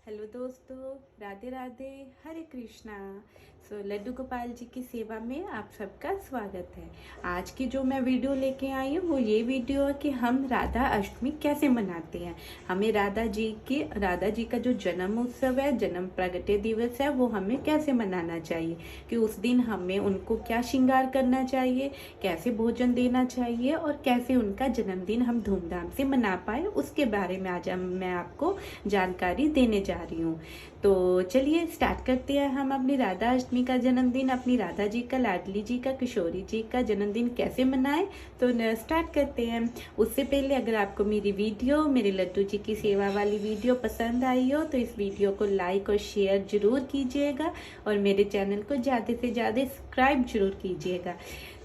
Hello दोस्तों, राधे राधे, हरे कृष्णा। लड्डू गोपाल जी की सेवा में आप सबका स्वागत है। आज की जो मैं वीडियो लेके आई हूँ वो ये वीडियो है कि हम राधा अष्टमी कैसे मनाते हैं। हमें राधा जी का जो जन्म उत्सव है, जन्म प्रगटे दिवस है, वो हमें कैसे मनाना चाहिए, कि उस दिन हमें उनको क्या श्रृंगार करना चाहिए, कैसे भोजन देना चाहिए और कैसे उनका जन्मदिन हम धूमधाम से मना पाए, उसके बारे में आज मैं आपको जानकारी देने जा रही हूँ। तो चलिए स्टार्ट करते हैं। हम अपनी राधा अष्टमी का जन्मदिन, अपनी राधा जी का, लाडली जी का, किशोरी जी का जन्मदिन कैसे मनाएं, तो स्टार्ट करते हैं। उससे पहले अगर आपको मेरी वीडियो, मेरे लड्डू जी की सेवा वाली वीडियो पसंद आई हो तो इस वीडियो को लाइक और शेयर जरूर कीजिएगा और मेरे चैनल को ज़्यादा से ज़्यादा सब्सक्राइब जरूर कीजिएगा।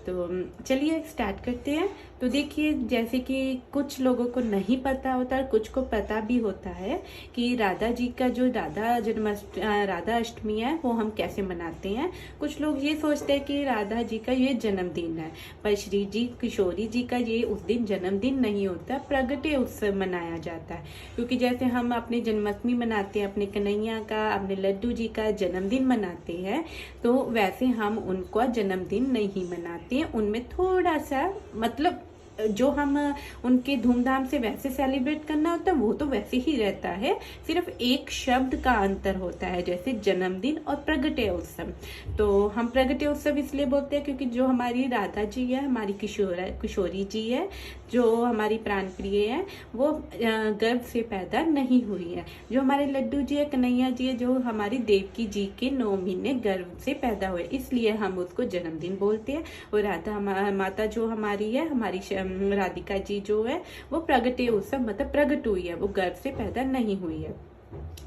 तो चलिए स्टार्ट करते हैं। तो देखिए, जैसे कि कुछ लोगों को नहीं पता होता और कुछ को पता भी होता है कि राधा जी का जो राधा अष्टमी है वो हम कैसे मनाते हैं। कुछ लोग ये सोचते हैं कि राधा जी का ये जन्मदिन है, पर श्री जी किशोरी जी का ये उस दिन जन्मदिन नहीं होता, प्रगटे उत्सव मनाया जाता है। क्योंकि जैसे हम अपने जन्माष्टमी मनाते हैं, अपने कन्हैया का, अपने लड्डू जी का जन्मदिन मनाते हैं, तो वैसे हम उनका जन्मदिन नहीं मनाते। उनमें थोड़ा सा मतलब जो हम उनके धूमधाम से वैसे सेलिब्रेट करना होता है वो तो वैसे ही रहता है, सिर्फ एक शब्द का अंतर होता है, जैसे जन्मदिन और प्रगटे उत्सव। तो हम प्रगटे उत्सव इसलिए बोलते हैं क्योंकि जो हमारी राधा जी है, हमारी किशोरी जी है, जो हमारी प्राण प्रिय है, वो गर्भ से पैदा नहीं हुई है। जो हमारे लड्डू जी है, कन्हैया जी है, जो हमारी देवकी जी के 9 महीने गर्भ से पैदा हुए, इसलिए हम उसको जन्मदिन बोलते हैं। और राधा माता जो हमारी है, हमारी राधिका जी जो है, वो प्रगटे उत्सव मतलब प्रगट हुई है, वो गर्भ से पैदा नहीं हुई है,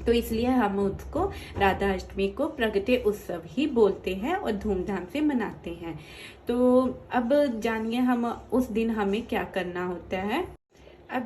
तो इसलिए हम उसको राधा अष्टमी को प्रगटे उत्सव ही बोलते हैं और धूमधाम से मनाते हैं। तो अब जानिए हम उस दिन हमें क्या करना होता है। अब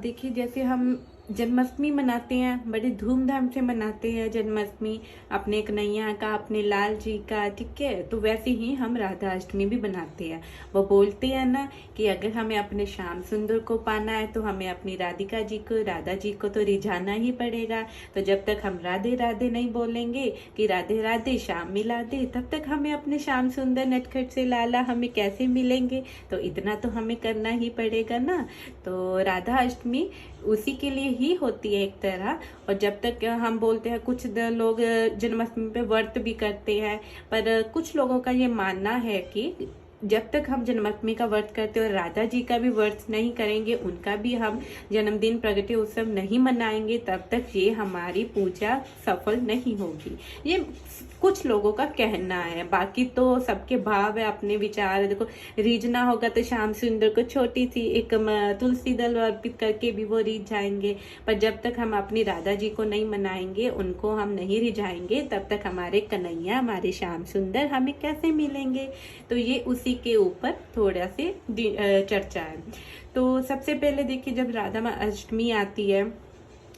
देखिए जैसे हम जन्माष्टमी मनाते हैं, बड़े धूमधाम से मनाते हैं जन्माष्टमी, अपने कन्हैया का, अपने लाल जी का, ठीक है। तो वैसे ही हम राधा अष्टमी भी बनाते हैं। वो बोलते हैं ना कि अगर हमें अपने श्याम सुंदर को पाना है तो हमें अपनी राधिका जी को, राधा जी को तो रिझाना ही पड़ेगा। तो जब तक हम राधे राधे नहीं बोलेंगे कि राधे राधे श्याम मिला दे, तब तक हमें अपने श्याम सुंदर नटखट से लाला हमें कैसे मिलेंगे। तो इतना तो हमें करना ही पड़ेगा ना। तो राधा अष्टमी उसी के लिए ही होती है एक तरह। और जब तक हम बोलते हैं, कुछ लोग जन्माष्टमी पे व्रत भी करते हैं, पर कुछ लोगों का ये मानना है कि जब तक हम जन्माष्टमी का व्रत करते हैं और राधा जी का भी व्रत नहीं करेंगे, उनका भी हम जन्मदिन प्रगटे उत्सव नहीं मनाएंगे, तब तक ये हमारी पूजा सफल नहीं होगी। ये कुछ लोगों का कहना है, बाकी तो सबके भाव है, अपने विचार। देखो, रीझना होगा तो श्याम सुंदर को छोटी सी एक तुलसी दल अर्पित करके भी वो रीझ जाएंगे, पर जब तक हम अपनी राधा जी को नहीं मनाएंगे, उनको हम नहीं रिझाएंगे, तब तक हमारे कन्हैया, हमारे श्याम सुंदर हमें कैसे मिलेंगे। तो ये उसी के ऊपर थोड़ा से चर्चा है। तो सबसे पहले देखिए, जब राधा अष्टमी आती है,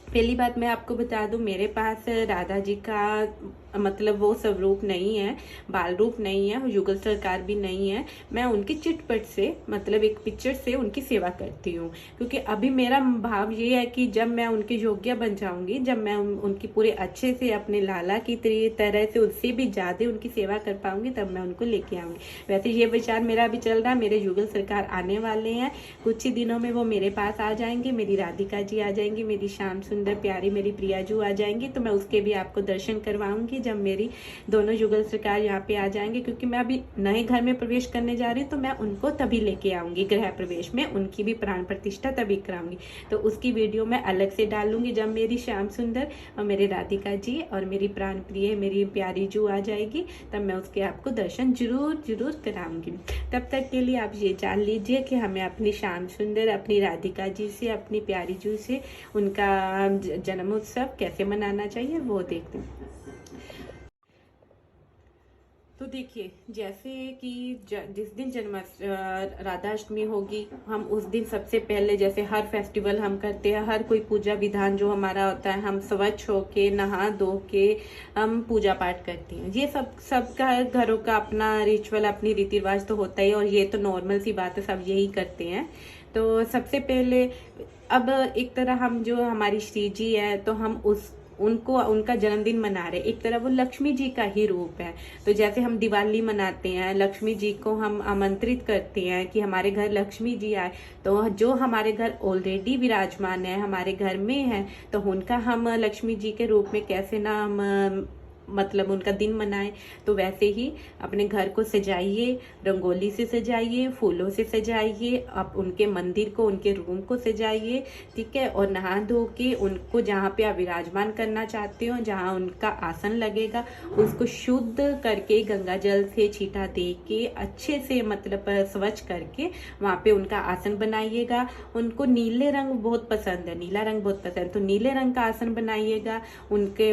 पहली बात मैं आपको बता दूं, मेरे पास राधा जी का मतलब वो स्वरूप नहीं है, बाल रूप नहीं है, युगल सरकार भी नहीं है। मैं उनकी चिटपट से मतलब एक पिक्चर से उनकी सेवा करती हूँ, क्योंकि अभी मेरा भाव ये है कि जब मैं उनके योग्य बन जाऊंगी, जब मैं उनकी पूरे अच्छे से अपने लाला की तरह से उससे भी ज्यादा उनकी सेवा कर पाऊंगी, तब मैं उनको लेके आऊंगी। वैसे ये विचार मेरा भी चल रहा है, मेरे युगल सरकार आने वाले हैं, कुछ ही दिनों में वो मेरे पास आ जाएंगे, मेरी राधिका जी आ जाएंगी, मेरी श्याम सुंदर प्यारी मेरी प्रियाजू आ जाएंगी, तो मैं उसके भी आपको दर्शन करवाऊंगी जब मेरी दोनों युगल सरकार यहाँ पे आ जाएंगे। क्योंकि मैं अभी नए घर में प्रवेश करने जा रही हूँ, तो मैं उनको तभी लेके आऊंगी, गृह प्रवेश में उनकी भी प्राण प्रतिष्ठा तभी कराऊंगी। तो उसकी वीडियो मैं अलग से डालूंगी जब मेरी श्याम सुंदर और मेरी राधिका जी और मेरी प्राण प्रिय मेरी प्यारी जू आ जाएगी, तब मैं उसके आपको दर्शन जरूर जरूर कराऊंगी। तब तक के लिए आप ये जान लीजिए कि हमें अपनी श्याम सुंदर, अपनी राधिका जी से, अपनी प्यारी जू से उनका जन्मोत्सव कैसे मनाना चाहिए वो देखते हैं। तो देखिए, जैसे कि जिस दिन राधाष्टमी होगी, हम उस दिन सबसे पहले, जैसे हर फेस्टिवल हम करते हैं, हर कोई पूजा विधान जो हमारा होता है, हम स्वच्छ होके नहा धो के हम पूजा पाठ करते हैं। ये सबका घरों का अपना रिचुअल, अपनी रीति रिवाज तो होता ही, और ये तो नॉर्मल सी बात है, सब यही करते हैं। तो सबसे पहले अब एक तरह हम, जो हमारी श्री जी है, तो हम उनको उनका जन्मदिन मना रहे, एक तरह वो लक्ष्मी जी का ही रूप है। तो जैसे हम दिवाली मनाते हैं, लक्ष्मी जी को हम आमंत्रित करते हैं कि हमारे घर लक्ष्मी जी आए, तो जो हमारे घर ऑलरेडी विराजमान है, हमारे घर में है, तो उनका हम लक्ष्मी जी के रूप में कैसे ना हम मतलब उनका दिन मनाएं। तो वैसे ही अपने घर को सजाइए, रंगोली से सजाइए, फूलों से सजाइए, आप उनके मंदिर को, उनके रूम को सजाइए, ठीक है। और नहा धो के उनको जहाँ पे आप विराजमान करना चाहते हो, जहाँ उनका आसन लगेगा, उसको शुद्ध करके गंगा जल से छींटा दे के अच्छे से मतलब स्वच्छ करके वहाँ पे उनका आसन बनाइएगा। उनको नीले रंग बहुत पसंद है, नीला रंग बहुत पसंद, तो नीले रंग का आसन बनाइएगा। उनके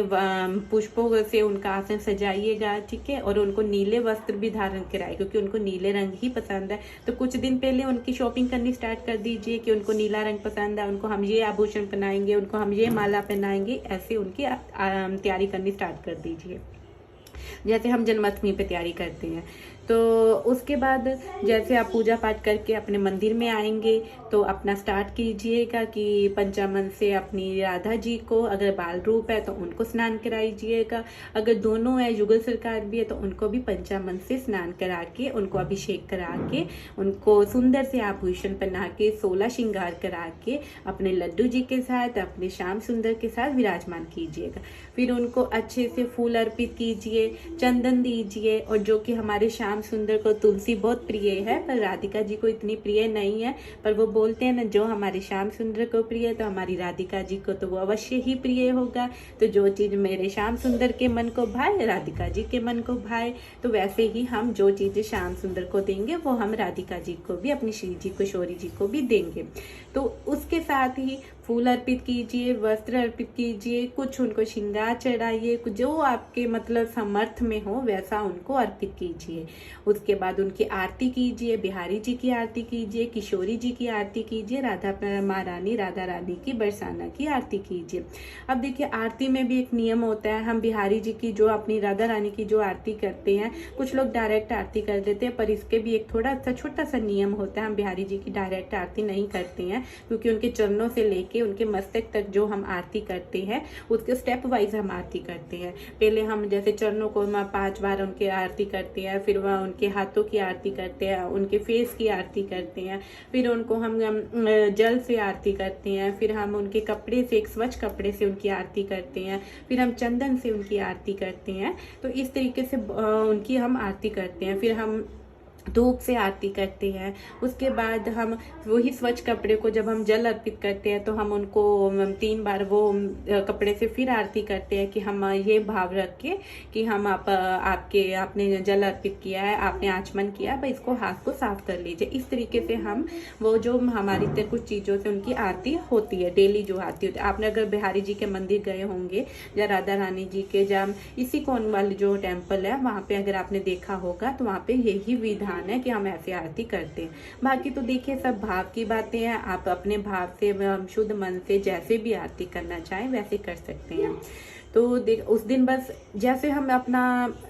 पुष्पों से उनका आसन सजाइएगा, ठीक है। और उनको नीले वस्त्र भी धारण कराए, क्योंकि उनको नीले रंग ही पसंद है। तो कुछ दिन पहले उनकी शॉपिंग करनी स्टार्ट कर दीजिए कि उनको नीला रंग पसंद है, उनको हम ये आभूषण पहनाएंगे, उनको हम ये माला पहनाएंगे, ऐसे उनकी तैयारी करनी स्टार्ट कर दीजिए। जैसे हम जन्माष्टमी पे तैयारी करते हैं, तो उसके बाद जैसे आप पूजा पाठ करके अपने मंदिर में आएंगे, तो अपना स्टार्ट कीजिएगा कि पंचामृत से अपनी राधा जी को, अगर बाल रूप है तो उनको स्नान कराइएगा, अगर दोनों है, युगल सरकार भी है, तो उनको भी पंचामृत से स्नान करा के, उनको अभिषेक करा के, उनको सुंदर से आभूषण पहना के, 16 श्रृंगार करा के अपने लड्डू जी के साथ, अपने श्याम सुंदर के साथ विराजमान कीजिएगा। फिर उनको अच्छे से फूल अर्पित कीजिए, चंदन दीजिए। और जो कि हमारे श्याम सुंदर को तुलसी बहुत प्रिय है, पर राधिका जी को इतनी प्रिय नहीं है, पर वो बोलते हैं ना, जो हमारे श्याम सुंदर को प्रिय है, तो हमारी राधिका जी को तो वो अवश्य ही प्रिय होगा। तो जो चीज मेरे श्याम सुंदर के मन को भाए, राधिका जी के मन को भाए, तो वैसे ही हम जो चीजें श्याम सुंदर को देंगे, वो हम राधिका जी को भी, अपनी श्री जी को, शौरी जी को भी देंगे। तो उसके साथ ही फूल अर्पित कीजिए, वस्त्र अर्पित कीजिए, कुछ उनको श्रृंगार चढ़ाइए, जो आपके मतलब समर्थ में हो वैसा उनको अर्पित कीजिए। उसके बाद उनकी आरती कीजिए, बिहारी जी की आरती कीजिए, किशोरी जी की आरती कीजिए, राधा महारानी, राधा रानी की, बरसाना की आरती कीजिए। अब देखिए, आरती में भी एक नियम होता है। हम बिहारी जी की, जो अपनी राधा रानी की जो आरती करते हैं, कुछ लोग डायरेक्ट आरती कर देते हैं, पर इसके भी एक थोड़ा सा छोटा सा नियम होता है। हम बिहारी जी की डायरेक्ट आरती नहीं करते हैं, क्योंकि उनके चरणों से लेके उनके मस्तक तक जो हम आरती करते हैं, उसके स्टेप वाइज हम आरती करते हैं। पहले हम जैसे चरणों को 5 बार उनके आरती करते हैं, फिर वह उनके हाथों की आरती करते हैं, उनके फेस की आरती करते हैं, फिर उनको हम जल से आरती करते हैं, फिर हम उनके कपड़े से, एक स्वच्छ कपड़े से उनकी आरती करते हैं, फिर हम चंदन से उनकी आरती करते हैं। तो इस तरीके से उनकी हम आरती करते हैं। फिर हम धूप से आरती करते हैं। उसके बाद हम वही स्वच्छ कपड़े को जब हम जल अर्पित करते हैं, तो हम उनको 3 बार वो कपड़े से फिर आरती करते हैं कि हम ये भाव रख के कि हम आपने जल अर्पित किया है, आपने आचमन किया है, इसको हाथ को साफ कर लीजिए। इस तरीके से हम वो जो हमारी कुछ चीज़ों से उनकी आरती होती है, डेली जो आरती होती है। आपने अगर बिहारी जी के मंदिर गए होंगे या राधा रानी जी के, जहाँ इसी कोन वाले जो टेम्पल है, वहाँ पे अगर आपने देखा होगा, तो वहाँ पे यही विधान है कि हम ऐसे आरती करते हैं। बाकी तो देखिए, सब भाव की बातें हैं। आप अपने भाव से, शुद्ध मन से जैसे भी आरती करना चाहें वैसे कर सकते हैं। तो उस दिन बस जैसे हम अपना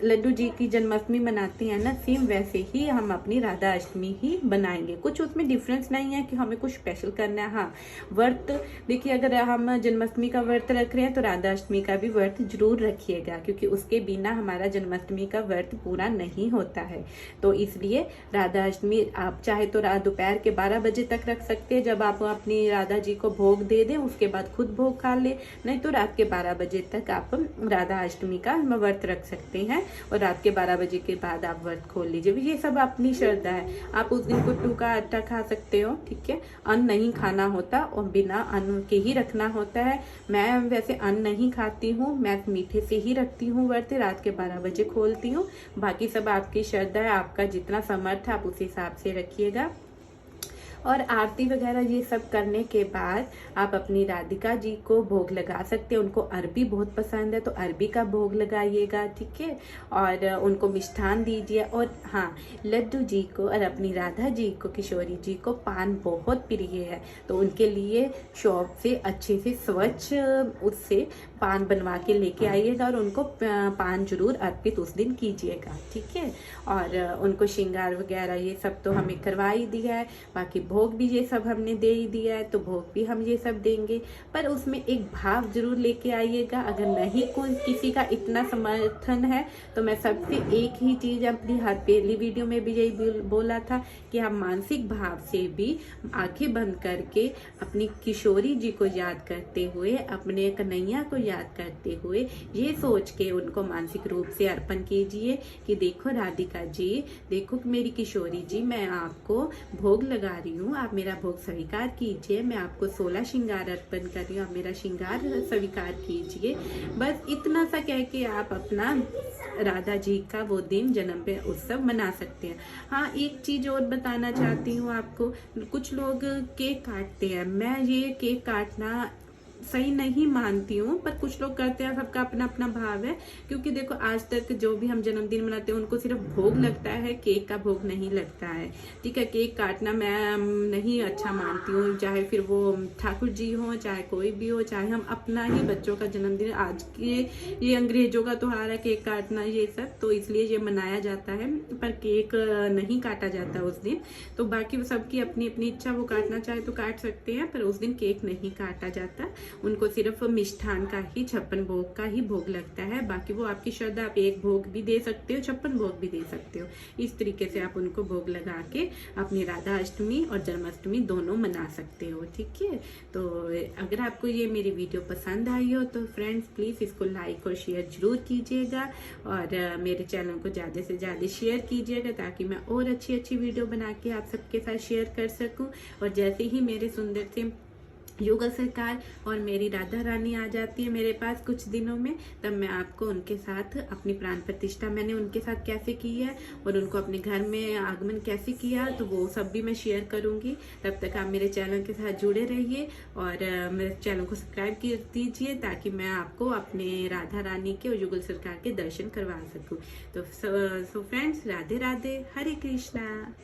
लड्डू जी की जन्माष्टमी मनाते हैं ना, सेम वैसे ही हम अपनी राधा अष्टमी ही बनाएंगे। कुछ उसमें डिफरेंस नहीं है कि हमें कुछ स्पेशल करना है। हाँ, व्रत देखिए, अगर हम जन्माष्टमी का व्रत रख रहे हैं, तो राधा अष्टमी का भी व्रत जरूर रखिएगा, क्योंकि उसके बिना हमारा जन्माष्टमी का व्रत पूरा नहीं होता है। तो इसलिए राधा अष्टमी आप चाहे तो रात दोपहर के 12 बजे तक रख सकते हैं, जब आप अपनी राधा जी को भोग दे दें, उसके बाद खुद भोग खा ले। नहीं तो रात के 12 बजे तक आप राधा अष्टमी का व्रत रख सकते हैं, और रात के 12 बजे के बाद आप व्रत खोल लीजिए। ये सब अपनी श्रद्धा है। आप उस दिन कुट्टू का आटा खा सकते हो, ठीक है। अन्न नहीं खाना होता और बिना अन्न के ही रखना होता है। मैं वैसे अन्न नहीं खाती हूँ, मैं मीठे से ही रखती हूँ व्रत, रात के 12 बजे खोलती हूँ। बाकी सब आपकी श्रद्धा है, आपका जितना समर्थ है आप उस हिसाब से रखिएगा। और आरती वगैरह ये सब करने के बाद आप अपनी राधिका जी को भोग लगा सकते हैं। उनको अरबी बहुत पसंद है तो अरबी का भोग लगाइएगा, ठीक है। और उनको मिष्ठान दीजिए। और हाँ, लड्डू जी को और अपनी राधा जी को, किशोरी जी को पान बहुत प्रिय है, तो उनके लिए शॉप से अच्छे से स्वच्छ उससे पान बनवा के लेके आइएगा और उनको पान जरूर अर्पित उस दिन कीजिएगा, ठीक है। और उनको श्रृंगार वगैरह ये सब तो हमें करवा ही दिया है, बाकी भोग भी ये सब हमने दे ही दिया है, तो भोग भी हम ये सब देंगे। पर उसमें एक भाव जरूर लेके आइएगा। अगर नहीं कोई किसी का इतना समर्थन है तो मैं सबसे एक ही चीज अपनी हर पहली वीडियो में भी यही बोला था कि हम मानसिक भाव से भी आंखें बंद करके अपनी किशोरी जी को याद करते हुए, अपने कन्हैया को याद करते हुए ये सोच के उनको मानसिक रूप से अर्पण कीजिए कि देखो राधिका जी, देखो मेरी किशोरी जी, मैं आपको भोग लगा रही हूँ, आप मेरा भोग स्वीकार कीजिए। मैं आपको 16 श्रृंगार अर्पण कर रही हूँ, आप मेरा श्रृंगार स्वीकार कीजिए। बस इतना सा कह के आप अपना राधा जी का वो दिन जन्म पे उत्सव मना सकते हैं। हाँ, एक चीज और बताना चाहती हूँ आपको, कुछ लोग केक काटते हैं। मैं ये केक काटना सही नहीं मानती हूँ, पर कुछ लोग करते हैं, सबका अपना अपना भाव है। क्योंकि देखो आज तक जो भी हम जन्मदिन मनाते हैं उनको सिर्फ भोग लगता है, केक का भोग नहीं लगता है, ठीक है। केक काटना मैं नहीं अच्छा मानती हूँ, चाहे फिर वो ठाकुर जी हो, चाहे कोई भी हो, चाहे हम अपना ही बच्चों का जन्मदिन, आज के ये अंग्रेजों का त्योहार है केक काटना ये सब, तो इसलिए ये मनाया जाता है, पर केक नहीं काटा जाता उस दिन। तो बाकी सबकी अपनी अपनी इच्छा, वो काटना चाहे तो काट सकते हैं, पर उस दिन केक नहीं काटा जाता। उनको सिर्फ मिष्ठान का ही, 56 भोग का ही भोग लगता है। बाकी वो आपकी श्रद्धा, आप एक भोग भी दे सकते हो, 56 भोग भी दे सकते हो। इस तरीके से आप उनको भोग लगा के अपनी राधा अष्टमी और जन्माष्टमी दोनों मना सकते हो, ठीक है। तो अगर आपको ये मेरी वीडियो पसंद आई हो तो फ्रेंड्स प्लीज इसको लाइक और शेयर जरूर कीजिएगा, और मेरे चैनल को ज्यादा से ज्यादा शेयर कीजिएगा ताकि मैं और अच्छी अच्छी वीडियो बना के आप सबके साथ शेयर कर सकूं। और जैसे ही मेरे सुंदर से युगल सरकार और मेरी राधा रानी आ जाती है मेरे पास कुछ दिनों में, तब मैं आपको उनके साथ अपनी प्राण प्रतिष्ठा मैंने उनके साथ कैसे की है और उनको अपने घर में आगमन कैसे किया, तो वो सब भी मैं शेयर करूंगी। तब तक आप मेरे चैनल के साथ जुड़े रहिए और मेरे चैनल को सब्सक्राइब कर दीजिए ताकि मैं आपको अपने राधा रानी के और युगल सरकार के दर्शन करवा सकूं। तो सो फ्रेंड्स, राधे राधे, हरे कृष्णा।